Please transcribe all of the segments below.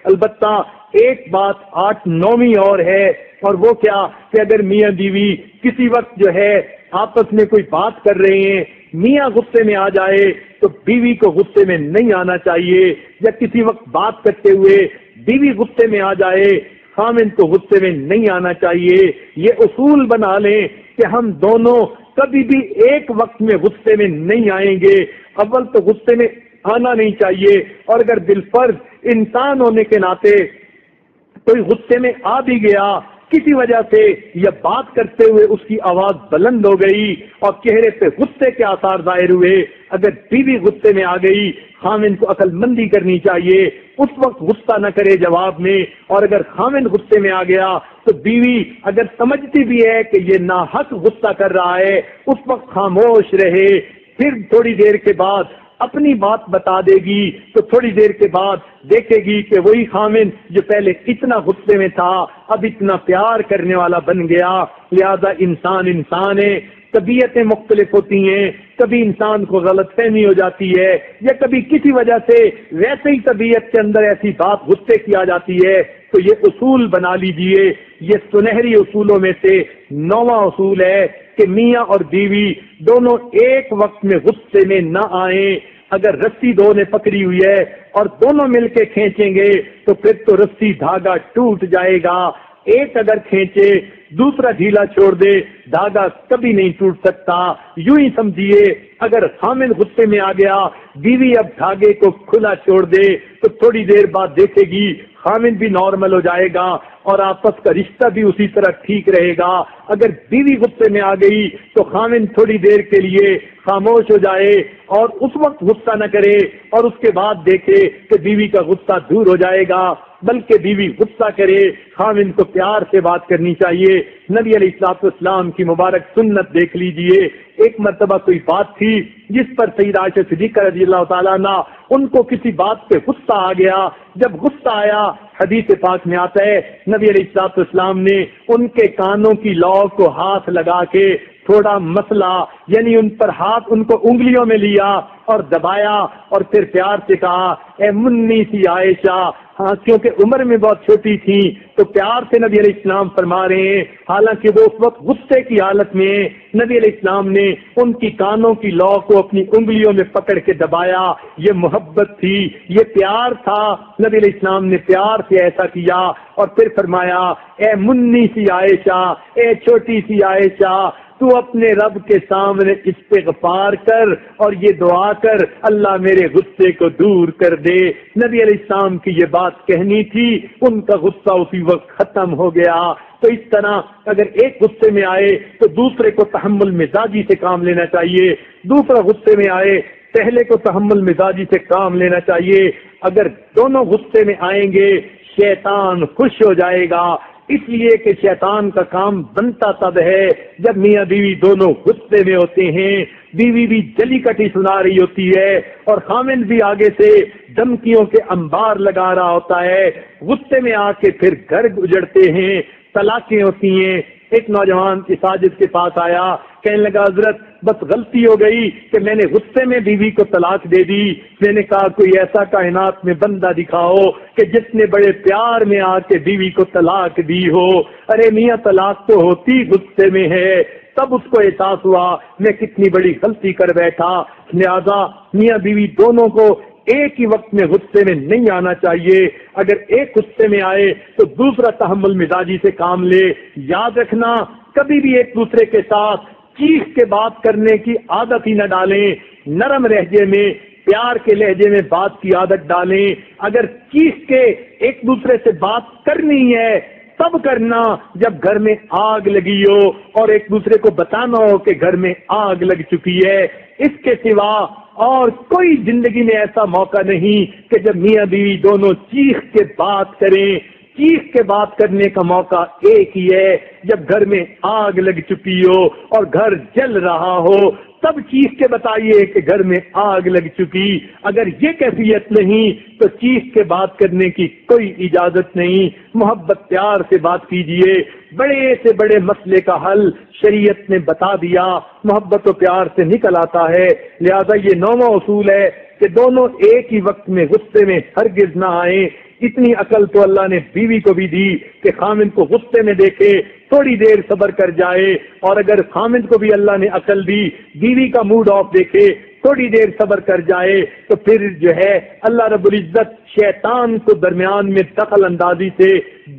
البتہ ایک بات 8/9 اور ہے، اور وہ کیا کہ اگر میاں بیوی کسی وقت جو ہے آپس میں کوئی بات کر رہے ہیں، میاں غصے میں آ جائے تو بیوی کو غصے میں نہیں آنا چاہیے، یا کسی وقت بات کرتے ہوئے بیوی غصے میں آ جائے خامن کو غصے میں نہیں آنا چاہیے۔ یہ اصول بنا لیں کہ ہم دونوں کبھی بھی ایک وقت میں غصے میں نہیں آئیں گے۔ اول تو غصے میں آنا نہیں چاہیے، اور اگر بالفرض انسان ہونے کے ناطے کوئی غصے میں آ بھی گیا کسی وجہ سے، یا بات کرتے ہوئے اس کی آواز بلند ہو گئی اور چہرے پہ غصے کے آثار ظاہر ہوئے، اگر بیوی غصے میں آ گئی خامن کو عقل مندی کرنی چاہیے، اس وقت غصہ نہ کرے جواب میں، اور اگر خامن غصے میں آ گیا تو بیوی اگر سمجھتی بھی ہے کہ یہ ناحق غصہ کر رہا ہے اس وقت خاموش رہے، پھر تھوڑی دیر کے بعد اپنی بات بتا دے گی، تو تھوڑی دیر کے بعد دیکھے گی کہ وہی خامن جو پہلے اتنا غصے میں تھا اب اتنا پیار کرنے والا بن گیا۔ لہذا انسان ہے، طبیعتیں مختلف ہوتی ہیں، کبھی انسان کو غلط فہمی ہو جاتی ہے، یا کبھی کسی وجہ سے ویسے ہی طبیعت کے اندر ایسی بات غصے کی آ جاتی ہے، تو یہ اصول بنا لیجئے، یہ سنہری اصولوں میں سے 9واں اصول ہے کہ میاں اور بیوی دونوں ایک وقت میں غصے میں نہ آئیں۔ اگر رسی دو نے پکڑی ہوئی ہے اور دونوں مل کے کھینچیں گے تو پھر تو رسی دھاگا ٹوٹ جائے گا، ایک اگر کھینچے دوسرا ڈھیلا چھوڑ دے دھاگا کبھی نہیں ٹوٹ سکتا۔ یوں ہی سمجھیے اگر خامن غصے میں آ گیا بیوی اب دھاگے کو کھلا چھوڑ دے تو تھوڑی دیر بعد دیکھے گی خامن بھی نارمل ہو جائے گا اور آپس کا رشتہ بھی اسی طرح ٹھیک رہے گا۔ اگر بیوی غصے میں آ گئی تو خامن تھوڑی دیر کے لیے خاموش ہو جائے اور اس وقت غصہ نہ کرے، اور اس کے بعد دیکھے کہ بیوی کا غصہ دور ہو جائے گا، بلکہ بیوی غصہ کرے خامن کو پیار سے بات کرنی چاہیے۔ نبی علیہ الصلوۃ والسلام کی مبارک سنت دیکھ لیجئے، ایک مرتبہ کوئی بات تھی جس پر سیدہ عائشہ صدیقہ رضی اللہ تعالیٰ عنہ ان کو کسی بات پہ غصہ آ گیا۔ جب غصہ آیا حدیث پاک میں آتا ہے نبی علیہ الصلوۃ والسلام نے ان کے کانوں کی لو کو ہاتھ لگا کے تھوڑا مسلا، یعنی ان پر ہاتھ ان کو انگلیوں میں لیا اور دبایا، اور پھر پیار سے کہا اے منی سی عائشہ، ہاں کیونکہ عمر میں بہت چھوٹی تھی تو پیار سے نبی علیہ السلام فرما رہے ہیں، حالانکہ وہ اس وقت غصے کی حالت میں نبی علیہ السلام نے ان کی کانوں کی لو کو اپنی انگلیوں میں پکڑ کے دبایا۔ یہ محبت تھی، یہ پیار تھا، نبی علیہ السلام نے پیار سے ایسا کیا اور پھر فرمایا اے منی سی عائشہ، اے چھوٹی سی عائشہ، تو اپنے رب کے سامنے استغفار کر اور یہ دعا کر اللہ میرے غصے کو دور کر دے۔ نبی علیہ السلام کی یہ بات کہنی تھی، ان کا غصہ اسی وقت ختم ہو گیا۔ تو اس طرح اگر ایک غصے میں آئے تو دوسرے کو تحمل مزاجی سے کام لینا چاہیے، دوسرا غصے میں آئے پہلے کو تحمل مزاجی سے کام لینا چاہیے۔ اگر دونوں غصے میں آئیں گے شیطان خوش ہو جائے گا، اس لیے کہ شیطان کا کام بنتا تب ہے جب میاں بیوی دونوں غصے میں ہوتے ہیں، بیوی بھی جلی کٹی سنا رہی ہوتی ہے اور خامن بھی آگے سے دھمکیوں کے انبار لگا رہا ہوتا ہے، غصے میں آ کے پھر گھر اجڑتے ہیں، طلاقیں ہوتی ہیں۔ ایک نوجوان کی ساجد کے پاس آیا، کہنے لگا حضرت بس غلطی ہو گئی کہ میں نے غصے میں بیوی کو طلاق دے دی۔ میں نے کہا کوئی ایسا کائنات میں بندہ دکھاؤ کہ جس نے بڑے پیار میں آ کے بیوی کو طلاق دی ہو۔ ارے میاں طلاق تو ہوتی غصے میں ہے، تب اس کو احساس ہوا میں کتنی بڑی غلطی کر بیٹھا۔ لہذا میاں بیوی دونوں کو ایک ہی وقت میں غصے میں نہیں آنا چاہیے، اگر ایک غصے میں آئے تو دوسرا تحمل مزاجی سے کام لے۔ یاد رکھنا کبھی بھی ایک دوسرے کے ساتھ چیخ کے بات کرنے کی عادت ہی نہ ڈالیں، نرم لہجے میں پیار کے لہجے میں بات کی عادت ڈالیں۔ اگر چیخ کے ایک دوسرے سے بات کرنی ہے تب کرنا جب گھر میں آگ لگی ہو اور ایک دوسرے کو بتانا ہو کہ گھر میں آگ لگ چکی ہے۔ اس کے سوا اور کوئی زندگی میں ایسا موقع نہیں کہ جب میاں بیوی دونوں چیخ کے بات کریں۔ چیخ کے بات کرنے کا موقع ایک ہی ہے جب گھر میں آگ لگ چکی ہو اور گھر جل رہا ہو، تب چیخ کے بتائیے کہ گھر میں آگ لگ چکی۔ اگر یہ کیفیت نہیں تو چیخ کے بات کرنے کی کوئی اجازت نہیں۔ محبت پیار سے بات کیجئے، بڑے سے بڑے مسئلے کا حل شریعت نے بتا دیا، محبت و پیار سے نکل آتا ہے۔ لہذا یہ 9واں اصول ہے کہ دونوں ایک ہی وقت میں غصے میں ہرگز نہ آئیں۔ اتنی عقل تو اللہ نے بیوی کو بھی دی کہ خامند کو غصے میں دیکھے تھوڑی دیر صبر کر جائے، اور اگر خامند کو بھی اللہ نے عقل دی بیوی کا موڈ آف دیکھے تھوڑی دیر صبر کر جائے، تو پھر جو ہے اللہ رب العزت شیطان کو درمیان میں دخل اندازی سے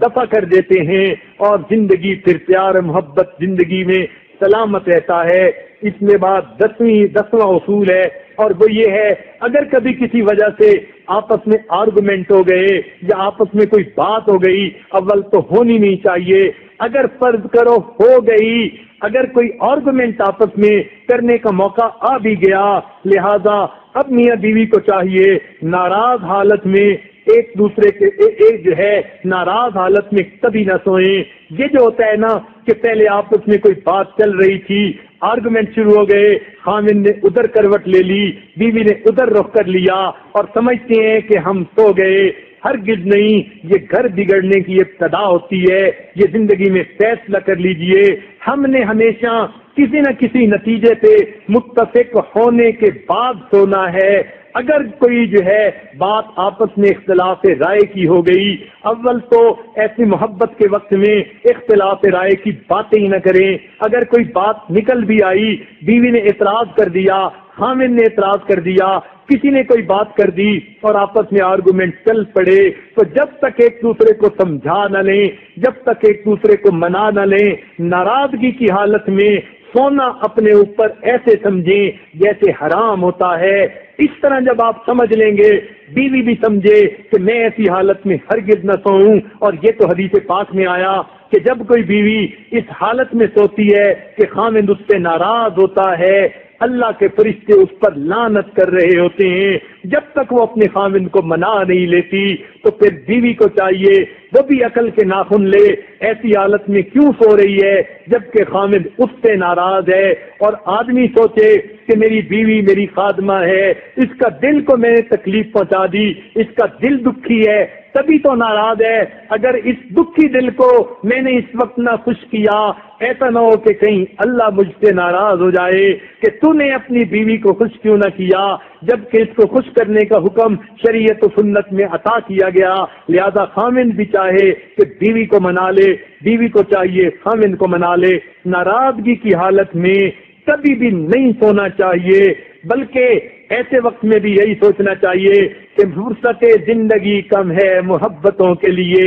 دفع کر دیتے ہیں، اور زندگی پھر پیار محبت زندگی میں سلامت رہتا ہے۔ اس میں بعد دسواں اصول ہے، اور وہ یہ ہے اگر کبھی کسی وجہ سے آپس میں آرگومنٹ ہو گئے یا آپس میں کوئی بات ہو گئی، اول تو ہونی نہیں چاہیے، اگر فرض کرو ہو گئی، اگر کوئی آرگومنٹ آپس میں کرنے کا موقع آ بھی گیا، لہذا اب میاں بیوی کو چاہیے ناراض حالت میں ایک دوسرے کے جو ہے ناراض حالت میں کبھی نہ سوئیں۔ یہ جو ہوتا ہے نا کہ پہلے آپس میں کوئی بات چل رہی تھی، آرگومنٹ شروع ہو گئے، خامند نے ادھر کروٹ لے لی، بیوی نے ادھر رخ کر لیا، اور سمجھتے ہیں کہ ہم سو گئے۔ ہرگز نہیں، یہ گھر بگڑنے کی ابتدا ہوتی ہے۔ یہ زندگی میں فیصلہ کر لیجئے، ہم نے ہمیشہ کسی نہ کسی نتیجے پہ متفق ہونے کے بعد سونا ہے۔ اگر کوئی جو ہے بات آپس میں اختلاف رائے کی ہو گئی، اول تو ایسی محبت کے وقت میں اختلاف رائے کی باتیں ہی نہ کریں۔ اگر کوئی بات نکل بھی آئی، بیوی نے اعتراض کر دیا، خامند نے اعتراض کر دیا، کسی نے کوئی بات کر دی اور آپس میں آرگومنٹ چل پڑے، تو جب تک ایک دوسرے کو سمجھا نہ لیں، جب تک ایک دوسرے کو منا نہ لیں، ناراضگی کی حالت میں سونا اپنے اوپر ایسے سمجھیں جیسے حرام ہوتا ہے۔ اس طرح جب آپ سمجھ لیں گے، بیوی بھی سمجھے کہ میں ایسی حالت میں ہرگز نہ سوؤں، اور یہ تو حدیث پاک میں آیا کہ جب کوئی بیوی اس حالت میں سوتی ہے کہ خامند اس سے ناراض ہوتا ہے، اللہ کے فرشتے اس پر لعنت کر رہے ہوتے ہیں۔ جب تک وہ اپنے خامند کو منا نہیں لیتی، تو پھر بیوی کو چاہیے وہ بھی عقل کے ناخن لے، ایسی حالت میں کیوں سو رہی ہے جبکہ خامند اس سے ناراض ہے، اور آدمی سوچے کہ میری بیوی میری خادمہ ہے، اس کا دل کو میں نے تکلیف پہنچا دی، اس کا دل دکھی ہے تبھی تو ناراض ہے۔ اگر اس دکھی دل کو میں نے اس وقت نہ خوش کیا، ایسا نہ ہو کہ کہیں اللہ مجھ سے ناراض ہو جائے کہ تو نے اپنی بیوی کو خوش کیوں نہ کیا، جبکہ اس کو خوش کرنے کا حکم شریعت و سنت میں عطا کیا گیا۔ لہذا خامند بھی چاہے کہ بیوی کو منا لے، بیوی کو چاہیے خامند کو منا لے۔ ناراضگی کی حالت میں کبھی بھی نہیں سونا چاہیے، بلکہ ایسے وقت میں بھی یہی سوچنا چاہیے کہ فرصت زندگی کم ہے محبتوں کے لیے،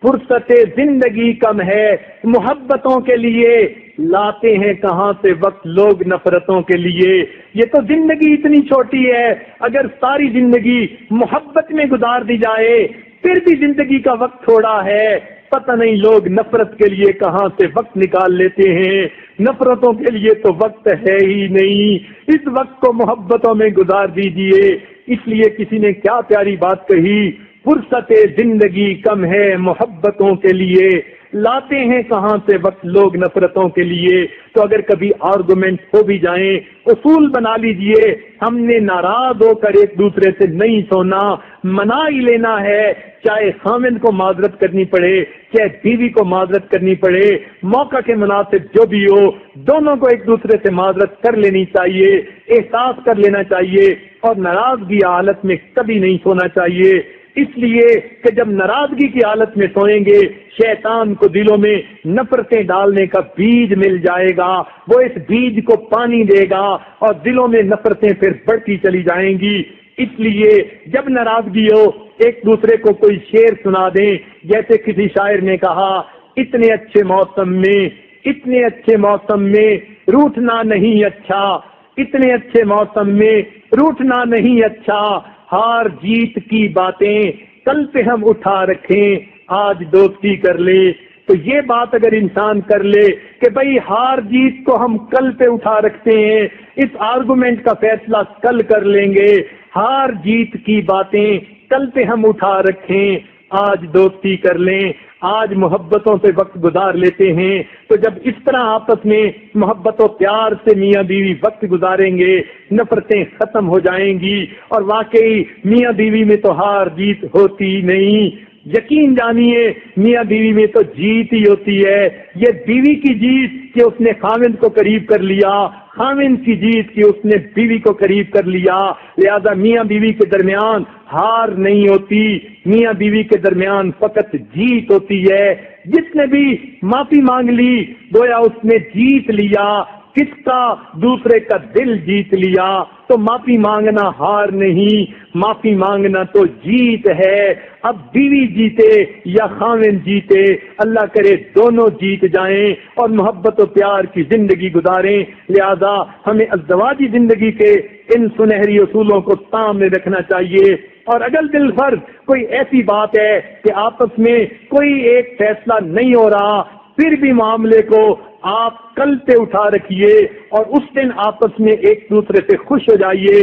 فرصت زندگی کم ہے محبتوں کے لیے، لاتے ہیں کہاں سے وقت لوگ نفرتوں کے لیے۔ یہ تو زندگی اتنی چھوٹی ہے، اگر ساری زندگی محبت میں گزار دی جائے پھر بھی زندگی کا وقت تھوڑا ہے۔ پتہ نہیں لوگ نفرت کے لیے کہاں سے وقت نکال لیتے ہیں، نفرتوں کے لیے تو وقت ہے ہی نہیں۔ اس وقت کو محبتوں میں گزار دیجئے۔ اس لیے کسی نے کیا پیاری بات کہی، فرصت زندگی کم ہے محبتوں کے لیے، لاتے ہیں کہاں سے وقت لوگ نفرتوں کے لیے۔ تو اگر کبھی آرگومنٹ ہو بھی جائیں، اصول بنا لیجئے، ہم نے ناراض ہو کر ایک دوسرے سے نہیں سونا، منا ہی لینا ہے، چاہے خامند کو معذرت کرنی پڑے، چاہے بیوی کو معذرت کرنی پڑے، موقع کے مناسب جو بھی ہو، دونوں کو ایک دوسرے سے معذرت کر لینی چاہیے، احساس کر لینا چاہیے، اور ناراضگی حالت میں کبھی نہیں سونا چاہیے۔ اس لیے کہ جب ناراضگی کی حالت میں سوئیں گے، شیطان کو دلوں میں نفرتیں ڈالنے کا بیج مل جائے گا، وہ اس بیج کو پانی دے گا اور دلوں میں نفرتیں پھر بڑھتی چلی جائیں گی۔ اس لیے جب ناراضگی ہو ایک دوسرے کو کوئی شعر سنا دیں، جیسے کسی شاعر نے کہا، اتنے اچھے موسم میں روٹھنا نہیں اچھا، اتنے اچھے موسم میں روٹھنا نہیں اچھا، ہار جیت کی باتیں کل پہ ہم اٹھا رکھیں، آج دوستی کر لے۔ تو یہ بات اگر انسان کر لے کہ بھئی ہار جیت کو ہم کل پہ اٹھا رکھتے ہیں، اس آرگومنٹ کا فیصلہ کل کر لیں گے، ہار جیت کی باتیں کل پہ ہم اٹھا رکھیں، آج دوستی کر لیں، آج محبتوں سے وقت گزار لیتے ہیں۔ تو جب اس طرح آپس میں محبت و پیار سے میاں بیوی وقت گزاریں گے، نفرتیں ختم ہو جائیں گی، اور واقعی میاں بیوی میں تو ہار جیت ہوتی نہیں، یقین جانیے میاں بیوی میں تو جیت ہی ہوتی ہے. یہ بیوی کی جیت کہ اس نے خاوند کو قریب کر لیا، خاوند کی جیت کہ اس نے بیوی کو قریب کر لیا. لہذا میاں بیوی کے درمیان ہار نہیں ہوتی، میاں بیوی کے درمیان فقط جیت ہوتی ہے. جس نے بھی معافی مانگ لی گویا اس نے جیت لیا. کس کا؟ دوسرے کا دل جیت لیا. تو معافی مانگنا ہار نہیں، معافی مانگنا تو جیت ہے. اب بیوی جیتے یا خاوند جیتے، اللہ کرے دونوں جیت جائیں اور محبت و پیار کی زندگی گزاریں. لہذا ہمیں ازدواجی زندگی کے ان سنہری اصولوں کو سامنے رکھنا چاہیے. اور اگر بالفرض کوئی ایسی بات ہے کہ آپس میں کوئی ایک فیصلہ نہیں ہو رہا، پھر بھی معاملے کو آپ کل پہ اٹھا رکھیے اور اس دن آپس میں ایک دوسرے سے خوش ہو جائیے.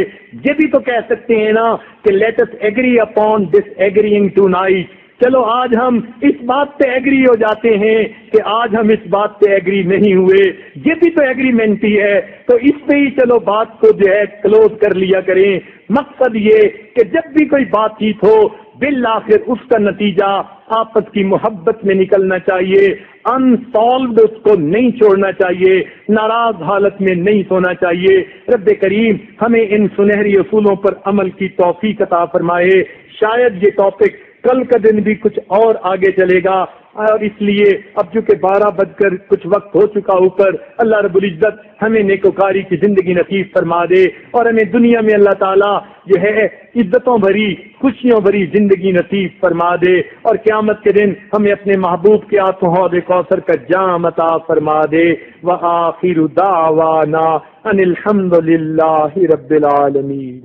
یہ بھی تو کہہ سکتے ہیں نا کہ لیٹ اس ایگری اپون ڈس ایگریئنگ ٹو نائٹ. چلو آج ہم اس بات پہ ایگری ہو جاتے ہیں کہ آج ہم اس بات پہ ایگری نہیں ہوئے، یہ بھی تو ایگریمنٹ ہی ہے. تو اس پہ ہی چلو بات کو جو ہے کلوز کر لیا کریں. مقصد یہ کہ جب بھی کوئی بات چیت ہو بالآخر اس کا نتیجہ آپس کی محبت میں نکلنا چاہیے. انسالوڈ اس کو نہیں چھوڑنا چاہیے، ناراض حالت میں نہیں سونا چاہیے. رب کریم ہمیں ان سنہری اصولوں پر عمل کی توفیق عطا فرمائے. شاید یہ ٹاپک کل کا دن بھی کچھ اور آگے چلے گا، اور اس لیے اب چونکہ 12 بج کر کچھ وقت ہو چکا اوپر، اللہ رب العزت ہمیں نیکوکاری کی زندگی نصیب فرما دے اور ہمیں دنیا میں اللہ تعالیٰ جو ہے عزتوں بھری خوشیوں بھری زندگی نصیب فرما دے، اور قیامت کے دن ہمیں اپنے محبوب کے ہاتھوں حوض کوثر کا جام عطا فرما دے. وآخر دعوانا ان الحمد للہ رب العالمین.